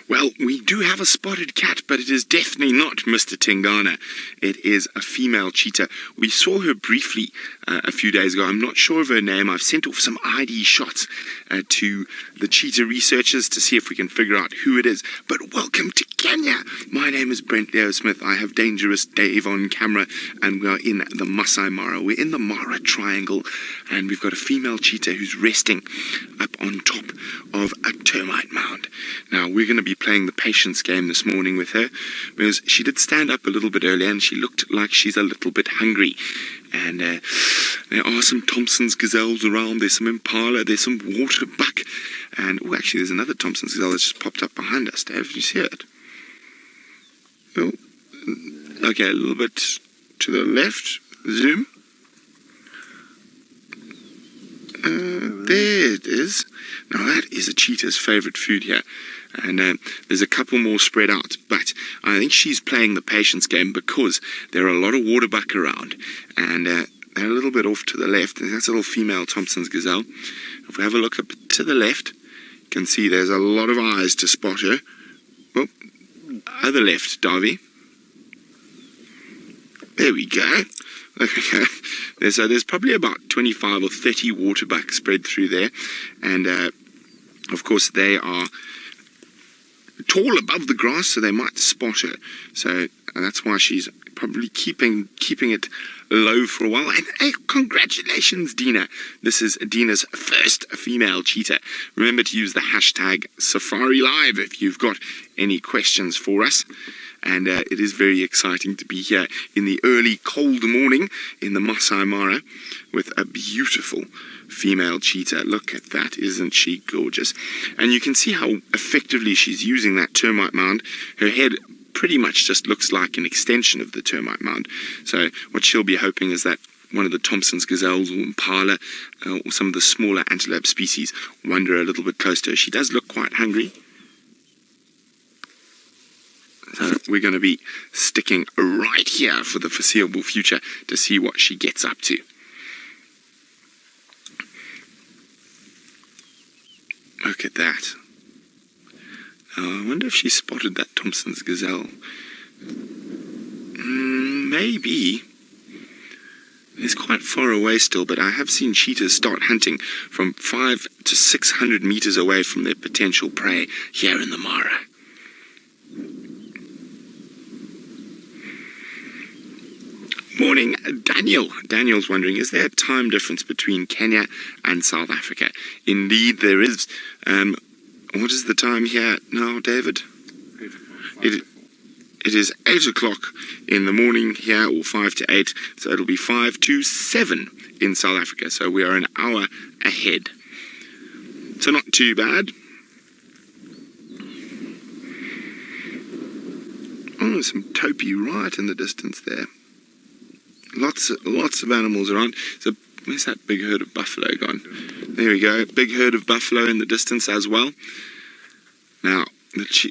Well, we do have a spotted cat, but it is definitely not Mr. Tingana. It is a female cheetah. We saw her briefly a few days ago. I'm not sure of her name. I've sent off some ID shots to the cheetah researchers to see if we can figure out who it is. But welcome to Kenya. My name is Brent Leo Smith. I have Dangerous Dave on camera, and we are in the Masai Mara. We're in the Mara Triangle, and we've got a female cheetah who's resting up on top of a termite mound. Now, we're going to be playing the patience game this morning with her, because she did stand up a little bit earlier and she looked like she's a little bit hungry. And there are some Thompson's gazelles around. There's some impala, there's some water buck, and oh, actually there's another Thompson's gazelle that's just popped up behind us. Dave, did you see it? Oh, okay, a little bit to the left. Zoom. There it is. Now that is a cheetah's favourite food here. And there's a couple more spread out, but I think she's playing the patience game because there are a lot of waterbuck around, and they're a little bit off to the left. That's a little female Thompson's gazelle. If we have a look up to the left, you can see there's a lot of eyes to spot her. Oh, other left, Darby. There we go. Okay. There's probably about 25 or 30 waterbuck spread through there, and of course they are tall above the grass, so they might spot her. So that's why she's probably keeping it low for a while. And hey, congratulations, Dina. This is Dina's first female cheetah. Remember to use the hashtag #SafariLive if you've got any questions for us. And it is very exciting to be here in the early cold morning in the Masai Mara with a beautiful female cheetah. Look at that, isn't she gorgeous? And you can see how effectively she's using that termite mound. Her head pretty much just looks like an extension of the termite mound. So what she'll be hoping is that one of the Thompson's gazelles or impala or some of the smaller antelope species wander a little bit close to her. She does look quite hungry. So we're going to be sticking right here for the foreseeable future to see what she gets up to. Look at that. I wonder if she spotted that Thompson's gazelle. Maybe. It's quite far away still, but I have seen cheetahs start hunting from 500 to 600 meters away from their potential prey here in the Mara. Morning, Daniel. Daniel's wondering, is there a time difference between Kenya and South Africa? Indeed, there is. What is the time here now, David? It is 8 o'clock in the morning here, or 5 to 8, so it'll be 5 to 7 in South Africa, so we are an hour ahead. So not too bad. Oh, some topi right in the distance there. Lots of animals around. So where's that big herd of buffalo gone? There we go. Big herd of buffalo in the distance as well. Now,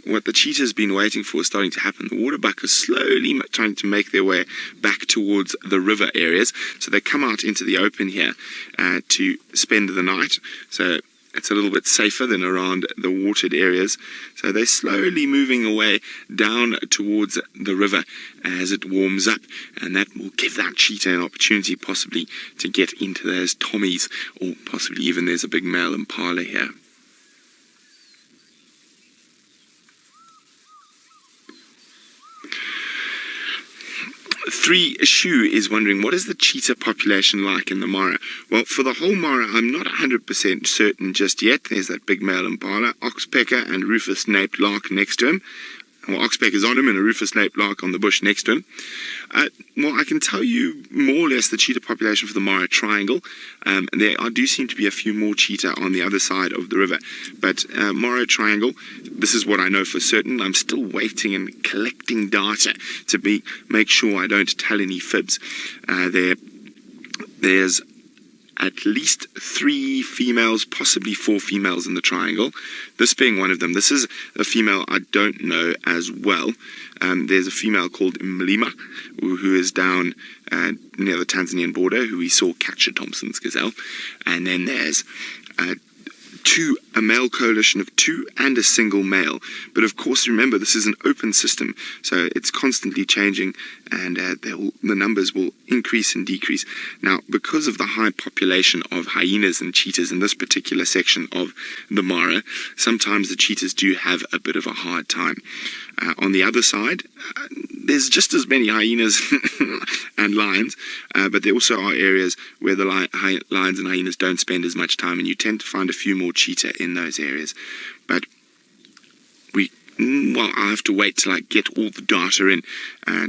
what the cheetah's been waiting for is starting to happen. The waterbuck are slowly trying to make their way back towards the river areas. So they come out into the open here to spend the night. So it's a little bit safer than around the watered areas. So they're slowly moving away down towards the river as it warms up, and that will give that cheetah an opportunity possibly to get into those tommies, or possibly even there's a big male impala here. Three Shoe is wondering, what is the cheetah population like in the Mara? Well, for the whole Mara, I'm not 100% certain just yet. There's that big male impala, oxpecker and rufous-naped lark next to him. Well, oxpeckers on him and a rufous-naped lark on the bush next to him. Well, I can tell you more or less the cheetah population for the Mara Triangle. There do seem to be a few more cheetah on the other side of the river. But Mara Triangle, this is what I know for certain. I'm still waiting and collecting data to make sure I don't tell any fibs. There's at least 3 females, possibly 4 females in the triangle. This being one of them. This is a female I don't know as well. There's a female called Mlima, who is down near the Tanzanian border, who we saw catch a Thompson's gazelle. And then there's a male coalition of 2 and a single male. But of course, remember, this is an open system, so it's constantly changing, and the numbers will increase and decrease. Now, because of the high population of hyenas and cheetahs in this particular section of the Mara, sometimes the cheetahs do have a bit of a hard time. On the other side, there's just as many hyenas and lions, but there also are areas where the lions and hyenas don't spend as much time, and you tend to find a few more cheetah in those areas. But I'll have to wait till I get all the data in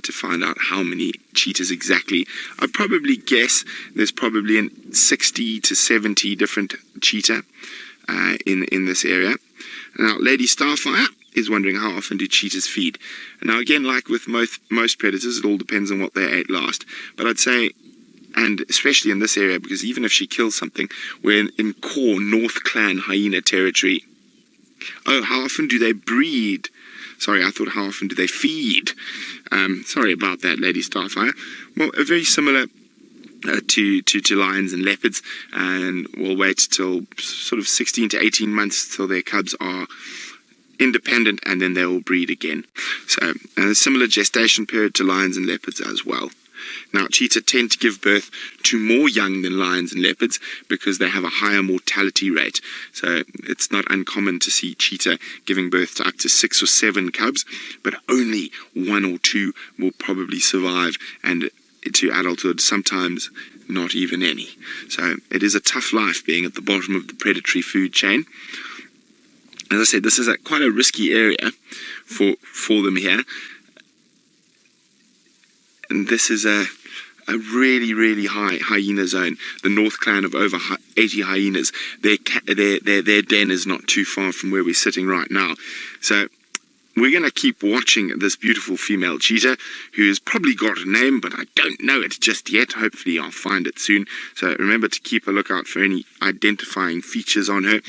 to find out how many cheetahs exactly. I'd probably guess there's probably 60 to 70 different cheetah in this area. Now, Lady Starfire is wondering, how often do cheetahs feed? Now, again, like with most predators, it all depends on what they ate last. But I'd say, and especially in this area, because even if she kills something, we're in core North Clan hyena territory. Oh, how often do they breed? Sorry, I thought, how often do they feed? Sorry about that, Lady Starfire. Well, very similar to lions and leopards, and we'll wait till sort of 16 to 18 months till their cubs are independent, and then they will breed again. So a similar gestation period to lions and leopards as well. Now, cheetah tend to give birth to more young than lions and leopards because they have a higher mortality rate. So it's not uncommon to see cheetah giving birth to up to 6 or 7 cubs, but only 1 or 2 will probably survive and to adulthood, sometimes not even any. So it is a tough life being at the bottom of the predatory food chain. As I said, this is quite a risky area for them here. And this is a really, really high hyena zone. The North Clan of over 80 hyenas. Their den is not too far from where we're sitting right now. So we're going to keep watching this beautiful female cheetah, who has probably got a name, but I don't know it just yet. Hopefully I'll find it soon. So remember to keep a lookout for any identifying features on her.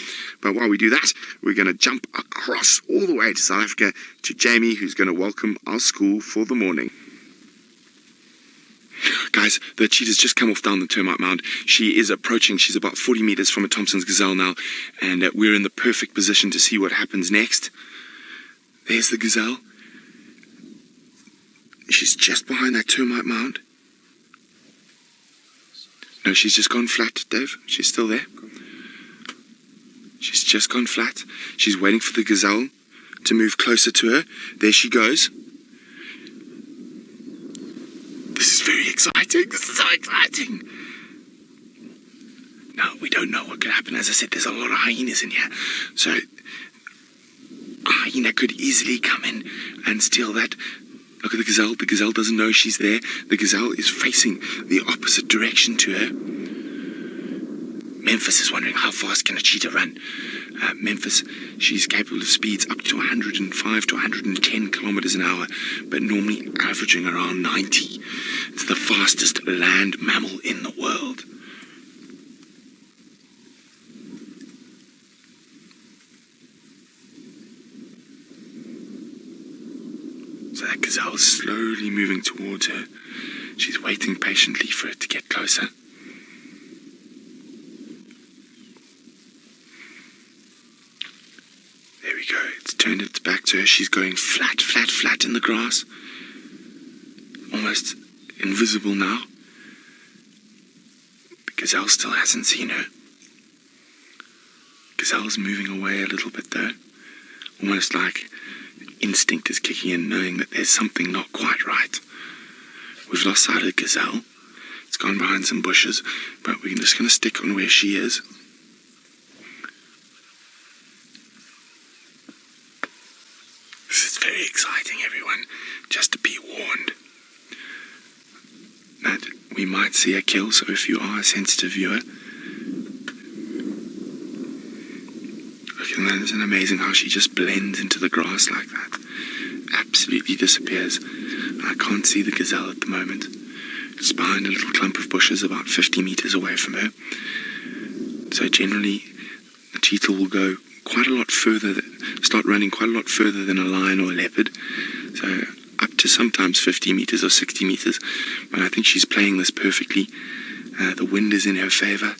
But while we do that, we're going to jump across all the way to South Africa to Jamie, who's going to welcome our school for the morning. Guys, the cheetah's just come off down the termite mound. She is approaching. She's about 40 meters from a Thompson's gazelle now, and we're in the perfect position to see what happens next. There's the gazelle. She's just behind that termite mound. No, she's just gone flat, Dave. She's still there. She's just gone flat. She's waiting for the gazelle to move closer to her. There she goes. This is very exciting. This is so exciting. Now, we don't know what could happen. As I said, there's a lot of hyenas in here. So a hyena could easily come in and steal that. Look at the gazelle. The gazelle doesn't know she's there. The gazelle is facing the opposite direction to her. Memphis is wondering, how fast can a cheetah run? Memphis, she's capable of speeds up to 105 to 110 kilometers an hour, but normally averaging around 90. It's the fastest land mammal in the world. So that gazelle is slowly moving towards her. She's waiting patiently for it to get closer. There we go. It's turned its back to her. She's going flat, flat, flat in the grass. Almost invisible now. The gazelle still hasn't seen her. Gazelle's moving away a little bit though. Almost like instinct is kicking in, knowing that there's something not quite right. We've lost sight of the gazelle. It's gone behind some bushes, but we're just going to stick on where she is. This is very exciting, everyone. Just to be warned that we might see a kill, so if you are a sensitive viewer, isn't it amazing how she just blends into the grass like that? Absolutely disappears. I can't see the gazelle at the moment. It's behind a little clump of bushes about 50 meters away from her. So generally, the cheetah will go quite a lot further, start running quite a lot further than a lion or a leopard. So up to sometimes 50 meters or 60 meters. But I think she's playing this perfectly. The wind is in her favor.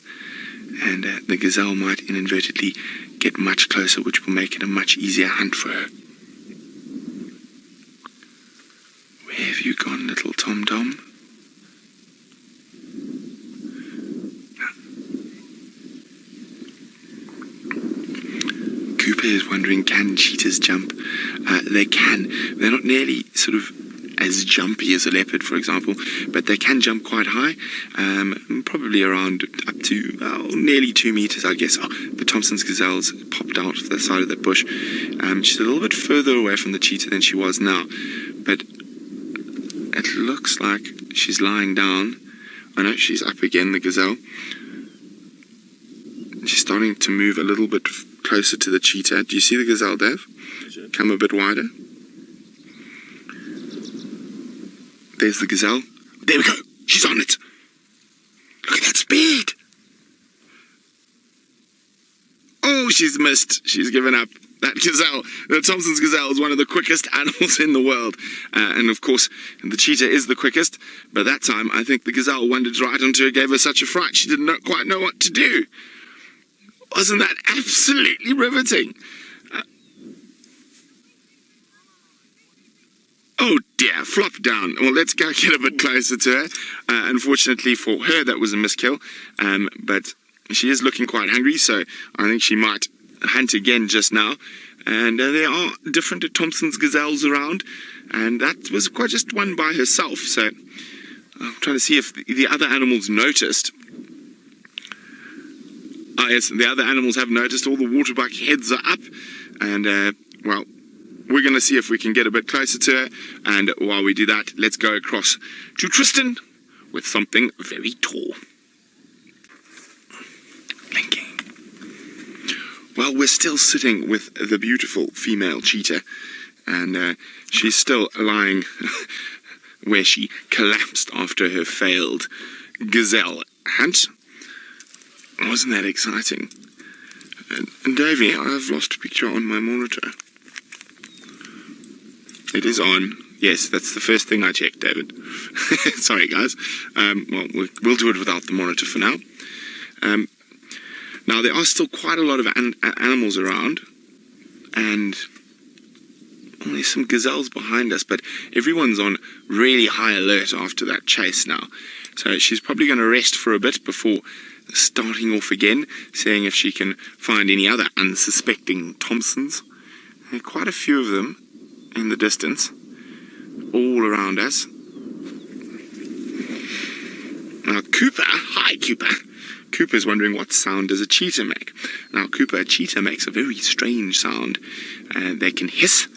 And the gazelle might inadvertently get much closer, which will make it a much easier hunt for her. Where have you gone, little Tom-Tom? Cooper is wondering, can cheetahs jump? They can. They're not nearly sort of as jumpy as a leopard, for example, but they can jump quite high, probably around up to nearly 2 meters, I guess. Oh, the Thompson's gazelle's popped out of the side of that bush. She's a little bit further away from the cheetah than she was now, but it looks like she's lying down. Oh no, she's up again, the gazelle. She's starting to move a little bit closer to the cheetah. Do you see the gazelle, Dave? Come a bit wider. There's the gazelle. There we go. She's on it. Look at that speed. Oh, she's missed. She's given up. That gazelle, the Thompson's gazelle, is one of the quickest animals in the world. And of course, the cheetah is the quickest. But that time, I think the gazelle wandered right onto her, gave her such a fright, she didn't quite know what to do. Wasn't that absolutely riveting? Oh dear, flop down. Well, let's go get a bit closer to her. Unfortunately for her, that was a miskill. But she is looking quite hungry, so I think she might hunt again just now. And there are different Thompson's gazelles around, and that was quite just one by herself. So I'm trying to see if the other animals noticed. Oh yes, the other animals have noticed. All the waterbuck heads are up, and well, we're going to see if we can get a bit closer to her. And while we do that, let's go across to Tristan with something very tall. Blinking. Well, we're still sitting with the beautiful female cheetah, and she's still lying where she collapsed after her failed gazelle hunt. Wasn't that exciting? And Davey, I've lost a picture on my monitor. It is on. Yes, that's the first thing I checked, David. Sorry, guys. Well, we'll do it without the monitor for now. Now, there are still quite a lot of animals around, and there's some gazelles behind us, but everyone's on really high alert after that chase now. So she's probably going to rest for a bit before starting off again, seeing if she can find any other unsuspecting Thompsons. There are quite a few of them in the distance, all around us. Now, Cooper, hi Cooper. Cooper's wondering, what sound does a cheetah make? Now, Cooper, a cheetah makes a very strange sound. They can hiss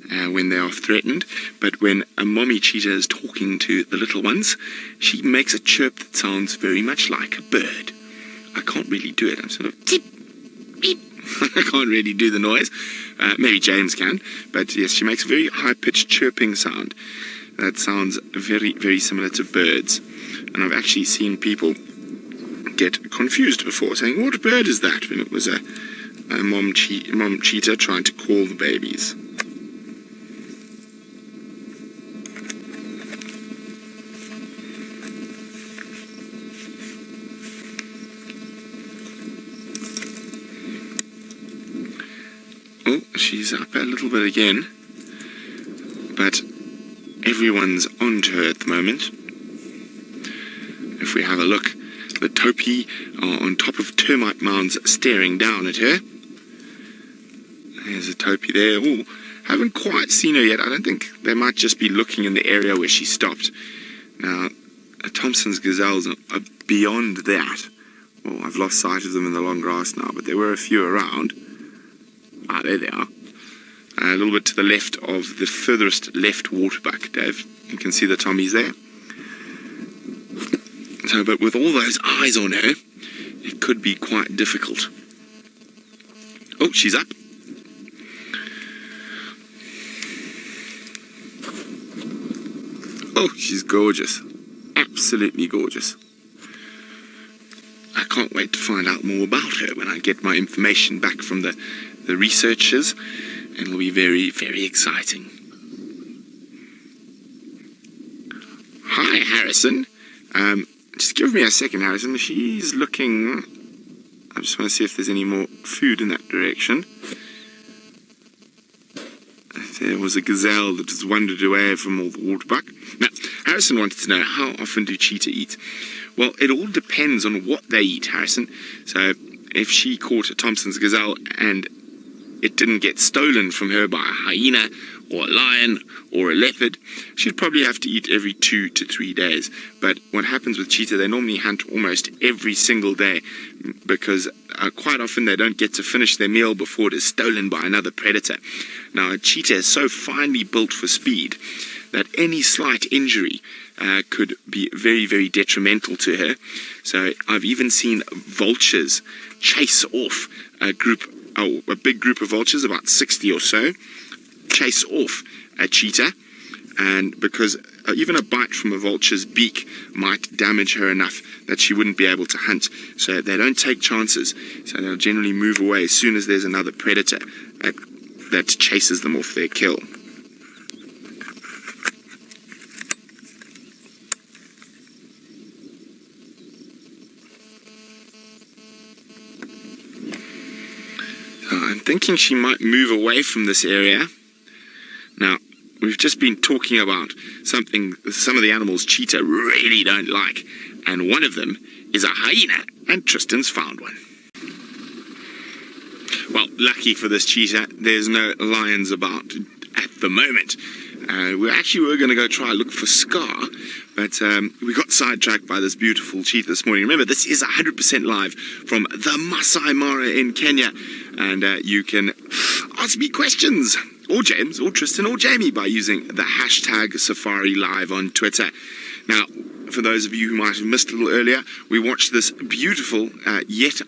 when they are threatened, but when a mommy cheetah is talking to the little ones, she makes a chirp that sounds very much like a bird. I can't really do it. I'm sort of tip, beep. I can't really do the noise. Maybe James can, but yes, she makes a very high-pitched chirping sound. That sounds very, very similar to birds. And I've actually seen people get confused before, saying, what bird is that? When it was a mom cheetah trying to call the babies. Oh, she's up a little bit again, but everyone's onto her at the moment. If we have a look, the topi are on top of termite mounds staring down at her. There's a topi there. Oh, haven't quite seen her yet. I don't think they might just be looking in the area where she stopped. Now, Thompson's gazelles are beyond that. Well, I've lost sight of them in the long grass now, but there were a few around. Ah, there they are. A little bit to the left of the furthest left waterbuck, Dave. You can see the tommies there. So, but with all those eyes on her, it could be quite difficult. Oh, she's up. Oh, she's gorgeous. Absolutely gorgeous. I can't wait to find out more about her when I get my information back from the researchers. It'll be very, very exciting. Hi, Harrison. Just give me a second, Harrison. She's looking I just want to see if there's any more food in that direction. There was a gazelle that has wandered away from all the waterbuck. Now, Harrison wanted to know, how often do cheetah eat? Well, it all depends on what they eat, Harrison. So, if she caught a Thompson's gazelle and it didn't get stolen from her by a hyena or a lion or a leopard, she'd probably have to eat every 2 to 3 days. But what happens with cheetah, they normally hunt almost every single day, because quite often they don't get to finish their meal before it is stolen by another predator. Now, a cheetah is so finely built for speed that any slight injury could be very, very detrimental to her. So I've even seen vultures chase off a big group of vultures, about 60 or so, chase off a cheetah, and because even a bite from a vulture's beak might damage her enough that she wouldn't be able to hunt. So they don't take chances. So they'll generally move away as soon as there's another predator that chases them off their kill. I'm thinking she might move away from this area. Now, we've just been talking about something some of the animals cheetah really don't like, and one of them is a hyena, and Tristan's found one. Well, lucky for this cheetah, there's no lions about at the moment. We were going to go try look for Scar, but we got sidetracked by this beautiful cheetah this morning. Remember, this is 100% live from the Masai Mara in Kenya, and you can ask me questions, or James, or Tristan, or Jamie, by using the hashtag Safari Live on Twitter. Now, for those of you who might have missed a little earlier, we watched this beautiful, yet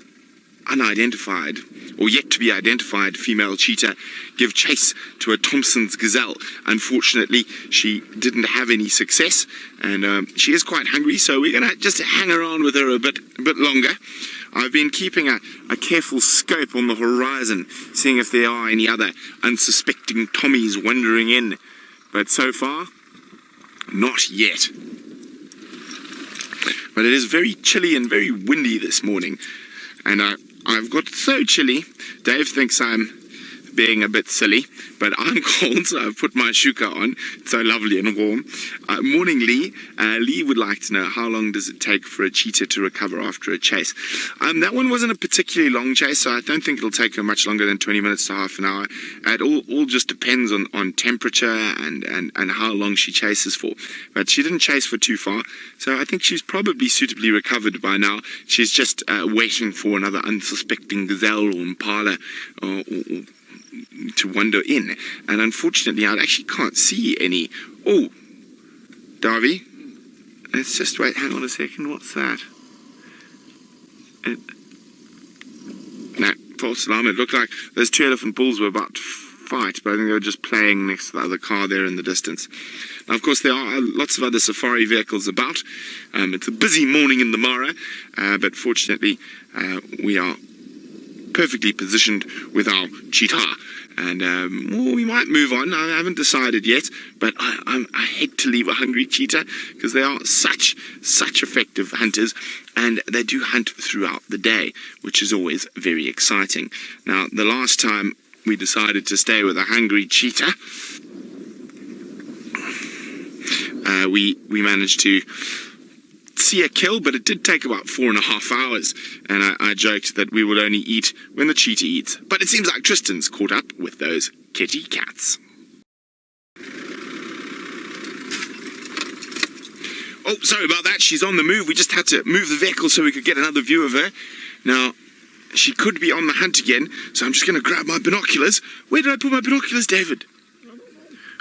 unidentified, or yet to be identified female cheetah give chase to a Thompson's gazelle. Unfortunately, she didn't have any success, and she is quite hungry, so we're going to just hang around with her a bit longer. I've been keeping a careful scope on the horizon, seeing if there are any other unsuspecting Tommies wandering in, but so far, not yet. But it is very chilly and very windy this morning, and I've got so chilly, Dave thinks I'm being a bit silly, but I'm cold, so I've put my shuka on. It's so lovely and warm. Morning, Lee. Lee would like to know, how long does it take for a cheetah to recover after a chase? That one wasn't a particularly long chase, so I don't think it'll take her much longer than 20 minutes to half an hour. It all just depends on temperature and how long she chases for. But she didn't chase for too far, so I think she's probably suitably recovered by now. She's just waiting for another unsuspecting gazelle or impala or to wander in, and unfortunately I actually can't see any. Oh, Darby, let's just wait, hang on a second, what's that? No, false alarm. It looked like those 2 elephant bulls were about to fight, but I think they were just playing next to the other car there in the distance. Now, of course, there are lots of other safari vehicles about. It's a busy morning in the Mara, but fortunately we are perfectly positioned with our cheetah, and we might move on. I haven't decided yet, but I hate to leave a hungry cheetah, because they are such effective hunters, and they do hunt throughout the day, which is always very exciting. Now, the last time we decided to stay with a hungry cheetah, we managed to see a kill, but it did take about 4.5 hours, and I joked that we would only eat when the cheetah eats. But it seems like Tristan's caught up with those kitty cats. Oh, sorry about that, she's on the move. We just had to move the vehicle so we could get another view of her. Now, she could be on the hunt again, so I'm just going to grab my binoculars. Where did I put my binoculars, David?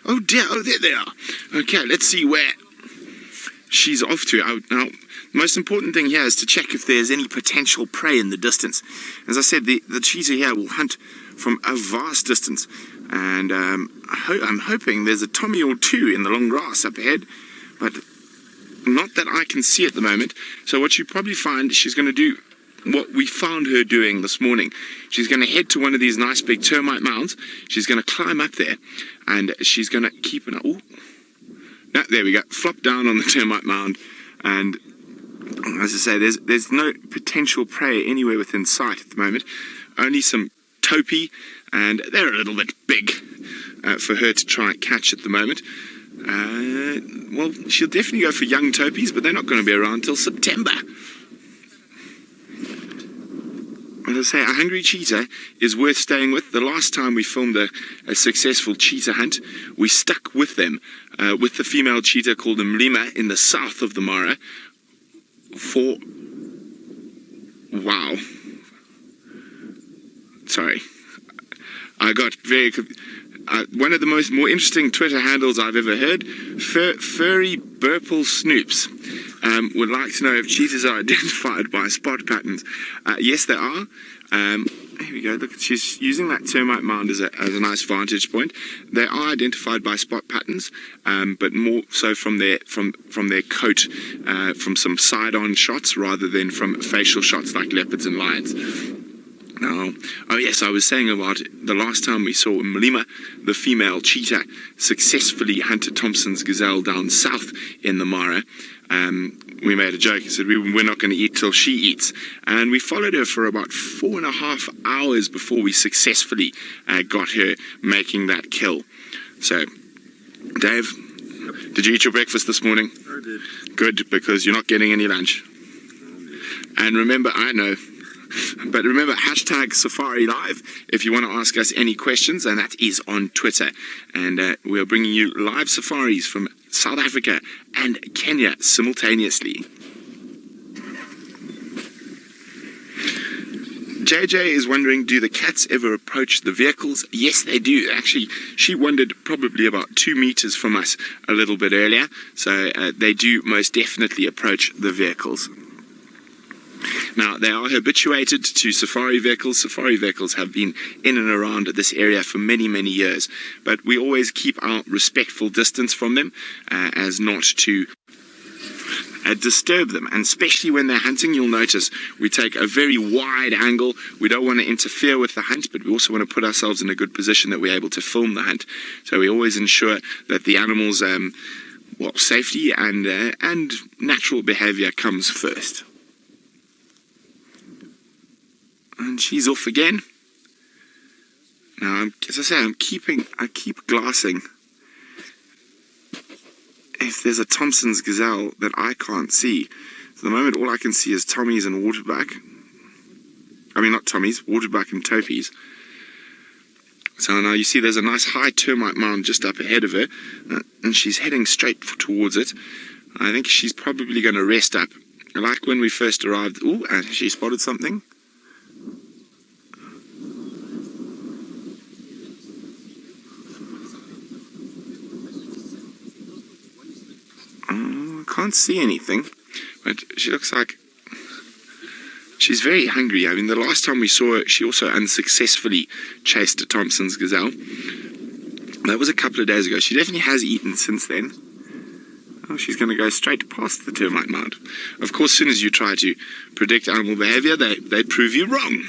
Oh dear, oh there they are. Okay, let's see where she's off to. Now, the most important thing here is to check if there's any potential prey in the distance. As I said, the cheetah here will hunt from a vast distance, and I'm hoping there's a Tommy or two in the long grass up ahead, but not that I can see at the moment. So what you probably find, she's going to do what we found her doing this morning. She's going to head to one of these nice big termite mounds. She's going to climb up there, and she's going to keep an eye. No, there we go. Flop down on the termite mound and As I say, there's no potential prey anywhere within sight at the moment. Only some topi, and they're a little bit big for her to try and catch at the moment. Well, she'll definitely go for young topies, but they're not going to be around till September. As I say, a hungry cheetah is worth staying with. The last time we filmed a successful cheetah hunt, we stuck with them, with the female cheetah called a Mlima in the south of the Mara for... Wow. Sorry. I got very... one of the more interesting Twitter handles I've ever heard, Furry Burple Snoops, would like to know if cheetahs are identified by spot patterns. Yes, they are. Here we go. Look, she's using that termite mound as a nice vantage point. They are identified by spot patterns, but more so from their coat, from some side-on shots rather than from facial shots like leopards and lions. Now, oh yes, I was saying about the last time we saw Mlima, the female cheetah, successfully hunted Thompson's gazelle down south in the Mara. We made a joke and said we're not going to eat till she eats. And we followed her for about 4.5 hours before we successfully got her making that kill. So, Dave, did you eat your breakfast this morning? I did. Good, because you're not getting any lunch. And remember, I know. But remember, hashtag Safari Live if you want to ask us any questions, and that is on Twitter. And we are bringing you live safaris from South Africa and Kenya simultaneously. JJ is wondering, do the cats ever approach the vehicles? Yes, they do. Actually, she wandered probably about 2 meters from us a little bit earlier. So they do most definitely approach the vehicles. Now, they are habituated to safari vehicles. Safari vehicles have been in and around this area for many, many years. But we always keep our respectful distance from them as not to disturb them. And especially when they're hunting, you'll notice we take a very wide angle. We don't want to interfere with the hunt, but we also want to put ourselves in a good position that we're able to film the hunt. So we always ensure that the animals' safety and natural behavior comes first. And she's off again. Now, as I say, I keep glassing. If there's a Thompson's gazelle that I can't see, at the moment all I can see is Tommies and waterbuck. I mean, not Tommies, waterbuck and topies. So now you see there's a nice high termite mound just up ahead of her, and she's heading straight towards it. I think she's probably going to rest up. Like when we first arrived, and she spotted something. Can't see anything, but she looks like she's very hungry. I mean, the last time we saw her, she also unsuccessfully chased a Thompson's gazelle. That was a couple of days ago. She definitely has eaten since then. Oh, she's going to go straight past the termite mound. Of course, as soon as you try to predict animal behavior, they prove you wrong.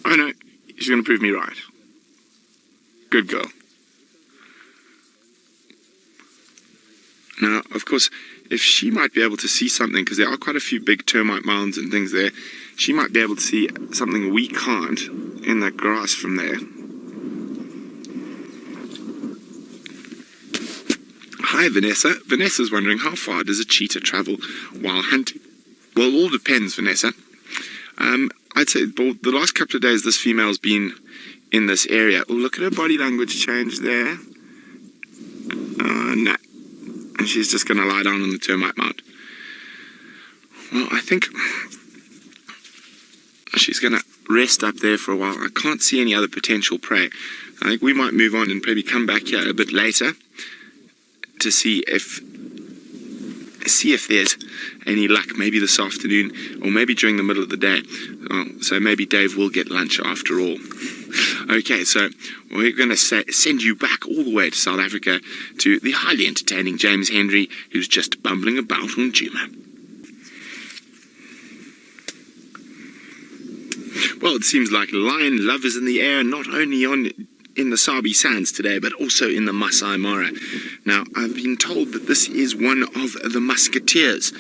Oh no, she's going to prove me right. Good girl. Now, of course, if she might be able to see something, because there are quite a few big termite mounds and things there, she might be able to see something we can't in that grass from there. Hi, Vanessa. Vanessa's wondering, how far does a cheetah travel while hunting? Well, it all depends, Vanessa. I'd say the last couple of days this female's been in this area. Oh, look at her body language change there. No. And she's just going to lie down on the termite mound. Well, I think she's going to rest up there for a while. I can't see any other potential prey. I think we might move on and probably come back here a bit later to see if there's any luck, maybe this afternoon or maybe during the middle of the day. So maybe Dave will get lunch after all. Okay, so we're going to send you back all the way to South Africa to the highly entertaining James Henry, who's just bumbling about on Djuma. Well, it seems like lion love is in the air, not only in the Sabi Sands today, but also in the Masai Mara. Now, I've been told that this is one of the musketeers,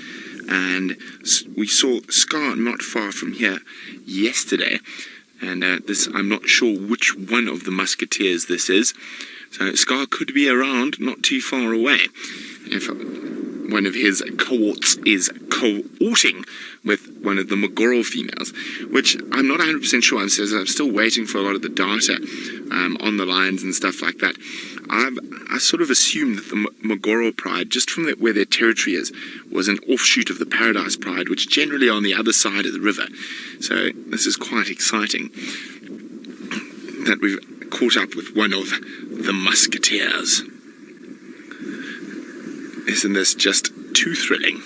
and we saw Scar not far from here yesterday, and I'm not sure which one of the musketeers this is. So Scar could be around, not too far away, if one of his cohorts is cohorting with one of the Magoro females, which I'm not 100% sure. I'm still waiting for a lot of the data on the lions and stuff like that. I sort of assumed that the Magoro pride, just from where their territory is, was an offshoot of the Paradise pride, which generally are on the other side of the river. So this is quite exciting that we've caught up with one of the musketeers. Isn't this just too thrilling?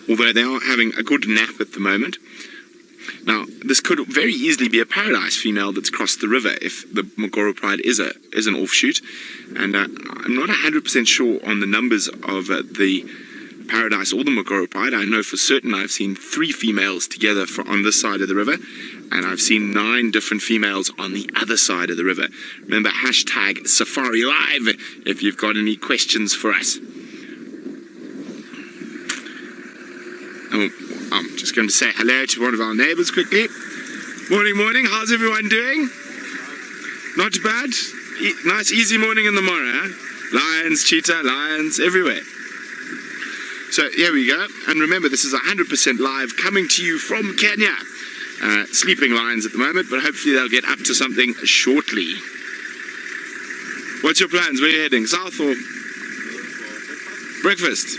Although they are having a good nap at the moment. Now, this could very easily be a Paradise female that's crossed the river if the Magoro pride is an offshoot. And I'm not 100% sure on the numbers of the Paradise or the Magoro pride. I know for certain I've seen 3 females together on this side of the river, and I've seen 9 different females on the other side of the river. Remember, hashtag Safari Live if you've got any questions for us. Oh, I'm just going to say hello to one of our neighbours quickly. Morning, morning. How's everyone doing? Not too bad. Nice, easy morning in the Mara, huh? Lions, cheetah, lions, everywhere. So here we go. And remember, this is 100% live, coming to you from Kenya. Sleeping lions at the moment, but hopefully they'll get up to something shortly. What's your plans? Where are you heading? South or breakfast?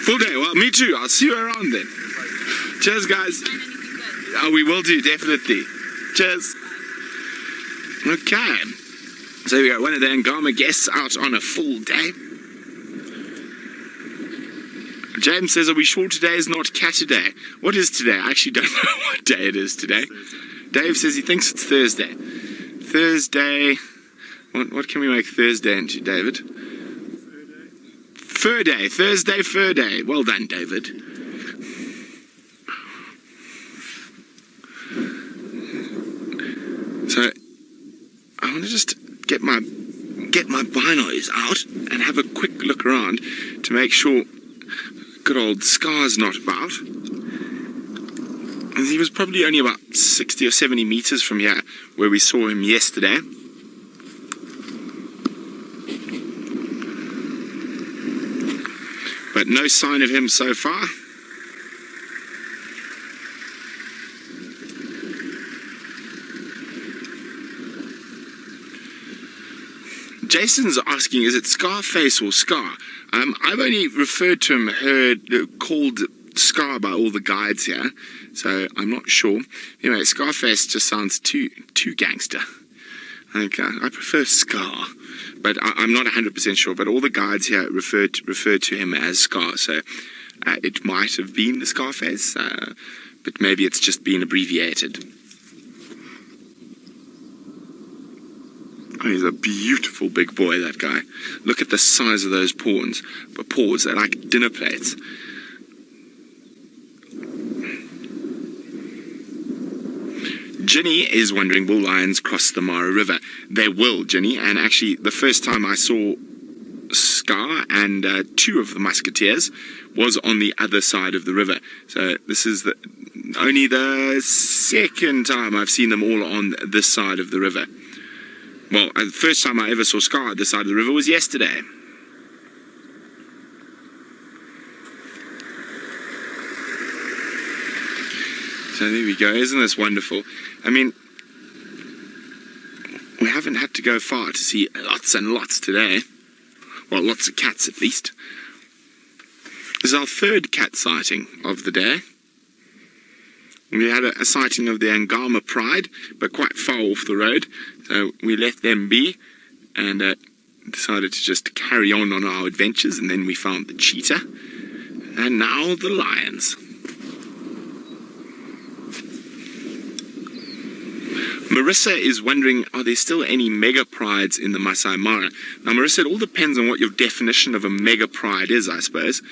Full day. Well, me too. I'll see you around then. Cheers, guys. Oh, we will do, definitely. Cheers. Okay. So we got one of the Ngama guests out on a full day. James says, are we sure today is not Catterday? What is today? I actually don't know what day it is today. Dave says he thinks it's Thursday. Thursday. What can we make Thursday into, David? Fur Day. Thursday, Fur Day. Well done, David. So, I want to just get my binos out and have a quick look around to make sure good old Scar's not about. And he was probably only about 60 or 70 meters from here where we saw him yesterday. But no sign of him so far. Jason's asking, is it Scarface or Scar? I've only referred to him, called Scar by all the guides here, so I'm not sure. Anyway, Scarface just sounds too gangster. I think I prefer Scar, but I'm not 100% sure. But all the guides here refer to him as Scar, so it might have been the Scarface, but maybe it's just been abbreviated. Oh, he's a beautiful big boy, that guy. Look at the size of those paws. They're like dinner plates. Ginny is wondering, will lions cross the Mara River? They will, Ginny. And actually, the first time I saw Scar and 2 of the musketeers was on the other side of the river. So this is only the second time I've seen them all on this side of the river. Well, the first time I ever saw Scar at this side of the river was yesterday. So there we go. Isn't this wonderful? I mean, we haven't had to go far to see lots and lots today. Well, lots of cats at least. This is our 3rd cat sighting of the day. We had a sighting of the Ngama pride, but quite far off the road. So we left them be and decided to just carry on our adventures. And then we found the cheetah. And now the lions. Marissa is wondering, are there still any mega prides in the Masai Mara? Now, Marissa, it all depends on what your definition of a mega pride is, I suppose.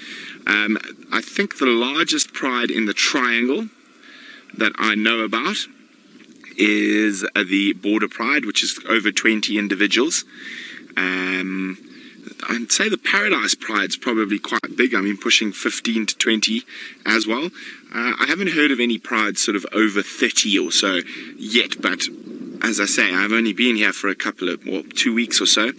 I think the largest pride in the triangle that I know about is the Border Pride, which is over 20 individuals. I'd say the Paradise Pride's probably quite big. I mean, pushing 15 to 20 as well. I haven't heard of any prides sort of over 30 or so yet, but as I say, I've only been here for a couple of, 2 weeks or so,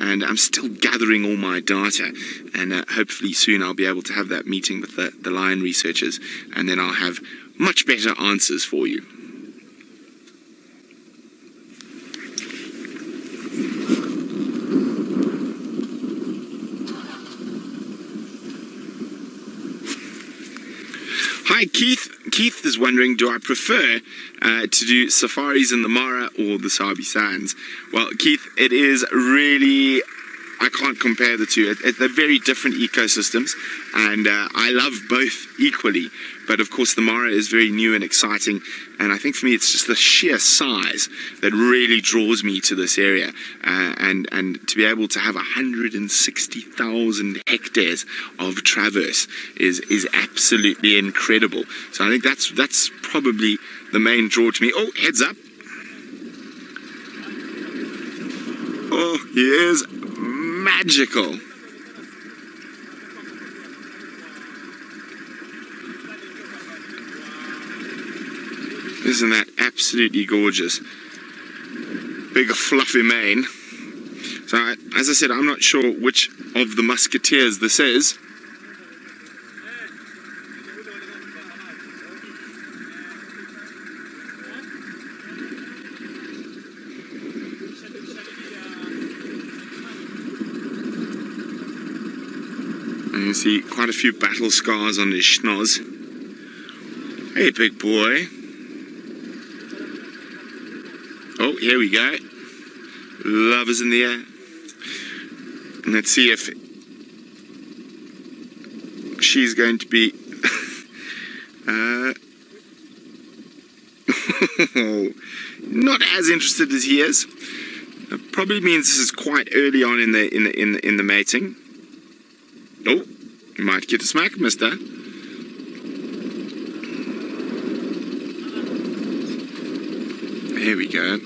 and I'm still gathering all my data, and hopefully soon I'll be able to have that meeting with the lion researchers, and then I'll have much better answers for you. Hi, Keith. Keith is wondering, do I prefer to do safaris in the Mara or the Sabi Sands? Well, Keith, it is really, I can't compare the two. They're very different ecosystems, and I love both equally. But of course, the Mara is very new and exciting, and I think for me, it's just the sheer size that really draws me to this area. And to be able to have 160,000 hectares of traverse is absolutely incredible. So I think that's probably the main draw to me. Oh, heads up! Oh, he is magical. Isn't that absolutely gorgeous? Big fluffy mane. So as I said, I'm not sure which of the musketeers this is. And you see quite a few battle scars on his schnoz. Hey, big boy. Oh, here we go. Love is in the air. And let's see if she's going to be... not as interested as he is. That probably means this is quite early on in the mating. Oh, you might get a smack, mister. Here we go.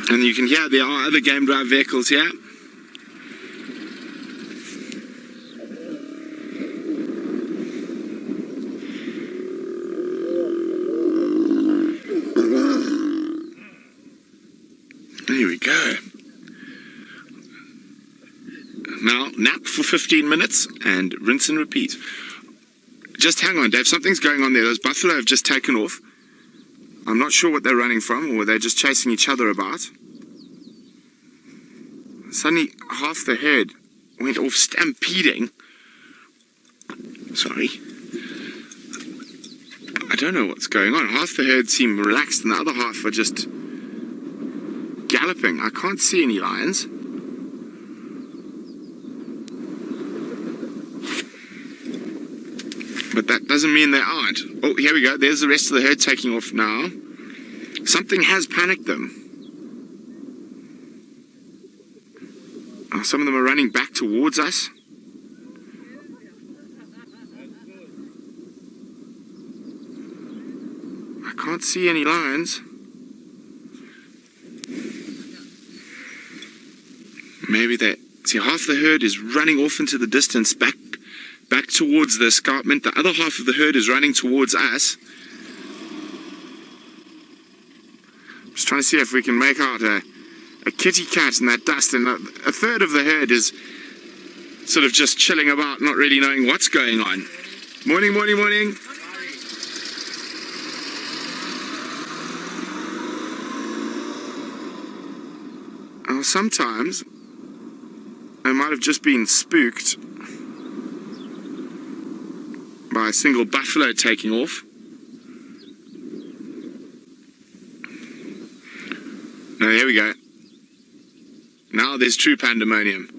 And you can hear there are other game drive vehicles here. Here we go. Now, nap for 15 minutes and rinse and repeat. Just hang on, Dave. Something's going on there. Those buffalo have just taken off. I'm not sure what they're running from, or they're just chasing each other about. Suddenly, half the herd went off stampeding. Sorry. I don't know what's going on. Half the herd seem relaxed, and the other half are just galloping. I can't see any lions. But that doesn't mean they aren't. Oh, here we go. There's the rest of the herd taking off now. Something has panicked them. Oh, some of them are running back towards us. I can't see any lions. Maybe they... See, half the herd is running off into the distance, back towards the escarpment. The other half of the herd is running towards us. Just trying to see if we can make out a kitty cat in that dust, and a third of the herd is sort of just chilling about, not really knowing what's going on. Morning, morning, morning. Oh, sometimes I might have just been spooked by a single buffalo taking off. No, here we go. Now there's true pandemonium.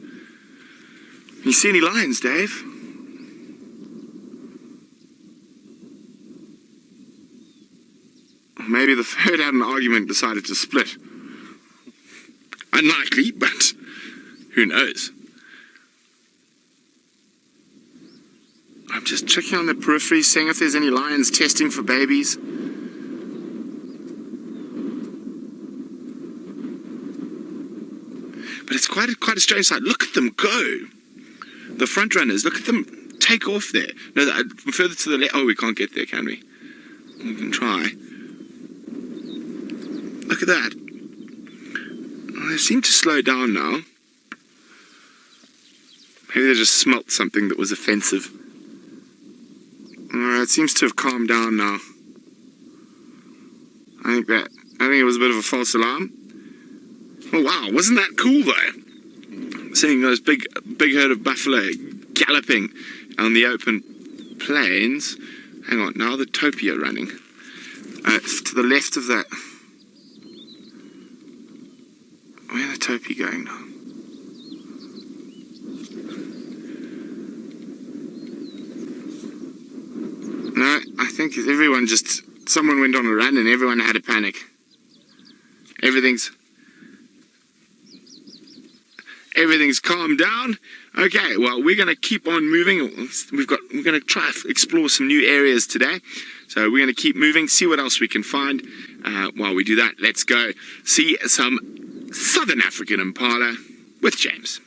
You see any lions, Dave? Maybe the herd had an argument and decided to split. Unlikely, but who knows? Just checking on the periphery, seeing if there's any lions testing for babies. But it's quite a strange sight. Look at them go. The front runners, look at them take off there. No, further to the left. Oh, we can't get there, can we? We can try. Look at that. Oh, they seem to slow down now. Maybe they just smelt something that was offensive. It seems to have calmed down now. I think it was a bit of a false alarm. Oh wow, wasn't that cool though? Seeing those big herd of buffalo galloping on the open plains. Hang on, now the topi are running. To the left of that. Where are the topi going now? No, I think someone went on a run and everyone had a panic. Everything's calmed down. Okay, well, we're going to keep on moving. We're going to try to explore some new areas today. So we're going to keep moving, see what else we can find. While we do that, let's go see some Southern African impala with James.